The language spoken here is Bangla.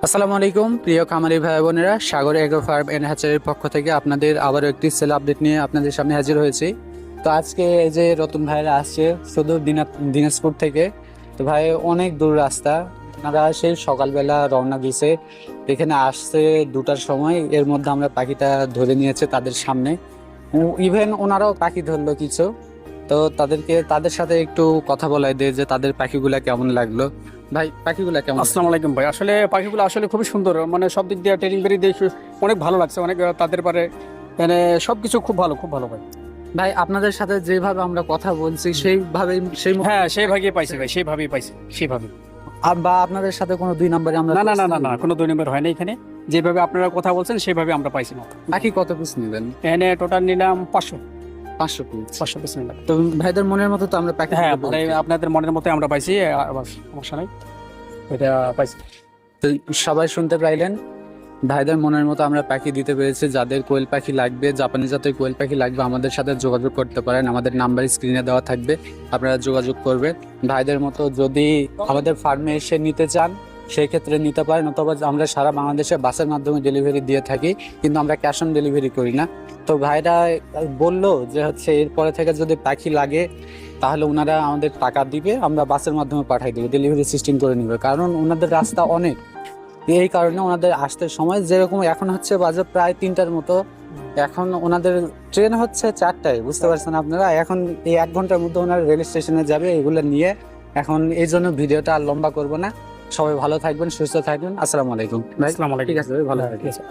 আসসালামু আলাইকুম প্রিয় খামারি ভাই বোনেরা, সাগর এগ্রো ফার্ম এন্ড হ্যাচারির পক্ষ থেকে আপনাদের আবারও একটি সেল আপডেট নিয়ে আপনাদের সামনে হাজির হয়েছি। তো আজকে এই যে রতন ভাইরা আসছে সুদূর দিনাজপুর থেকে। তো ভাই অনেক দূর রাস্তা, আপনারা সেই সকালবেলা রওনা দিয়েছে, এখানে আসছে 2টার সময়। এর মধ্যে আমরা পাখিটা ধরে নিয়েছে তাদের সামনে, ইভেন ওনারাও পাখি ধরলো কিছু। তো তাদের সাথে একটু কথা বলাই দেয় যে তাদের পাখিগুলা কেমন লাগলো। ভাই পাখিগুলা কেমন? আসসালামু আলাইকুম ভাই। আসলে পাখিগুলো আসলে খুবই সুন্দর, মানে সব দিক দিয়ে ট্রেনিং বেরি দেখে অনেক ভালো লাগছে। অনেক তাদের পারে মানে সবকিছু খুব ভালো, খুব ভালো ভাই। ভাই আপনাদের সাথে যেভাবে আমরা কথা বলছি সেইভাবে হ্যাঁ, সেইভাবেই পাইছি ভাই, সেইভাবেই পাইছি, সেইভাবে। বা আপনাদের সাথে কোনো 2 নম্বরে আমরা না না না না না, কোনো 2 নম্বর হয় না এখানে। যেভাবে আপনারা কথা বলছেন সেভাবে আমরা পাইছি না। বাকি কত পিস নেবেন? এখানে টোটাল নিলাম 500 পিস। 500 পিস নিলাম। তো ভাইদের মনের মতো তো আমরা পাখি হ্যাঁ, দিতে মানে বলছি। আপনাদের মনের মতো আমরা পাইছি, আবার সমস্যা নাই, এটা পাইছি। তো সবাই শুনতে পাইলেন, ভাইদের মনের মতো আমরা পাখি দিতে পেরেছি। যাদের কোয়েল পাখি লাগবে, জাপানি জাতের কোয়েল পাখি লাগবে, আমাদের সাথে যোগাযোগ করতে পারেন। আমাদের নাম্বার স্ক্রিনে দেওয়া থাকবে, আপনারা যোগাযোগ করবেন। ভাইদের মতো যদি আমাদের ফার্মে এসে নিতে চান সেই ক্ষেত্রে নিতে পারেন, অথবা আমরা সারা বাংলাদেশে বাসের মাধ্যমে ডেলিভারি দিয়ে থাকি, কিন্তু আমরা ক্যাশ অন ডেলিভারি করি না। তো ভাইরা বললো যে হচ্ছে এরপরে থেকে যদি পাখি লাগে তাহলে ওনারা আমাদের টাকা দিবে, আমরা বাসের মাধ্যমে পাঠাই দেবো, ডেলিভারি সিস্টেম করে নিবে। কারণ ওনাদের রাস্তা অনেক, এই কারণে ওনাদের আসতে সময় যেরকম এখন হচ্ছে বাজে প্রায় 3টার মতো, এখন ওনাদের ট্রেন হচ্ছে 4টায়, বুঝতে পারছেন আপনারা। এখন এই 1 ঘন্টার মধ্যে ওনারা রেল স্টেশনে যাবে এগুলো নিয়ে। এখন এই জন্য ভিডিওটা আর লম্বা করবো না। সবাই ভালো থাকবেন, সুস্থ থাকবেন। আসসালামু আলাইকুম ভাই। আসসালামু আলাইকুম। ঠিক আছে ভাই, ভালো হ্যাঁ, থাকবেন। ঠিক আছে।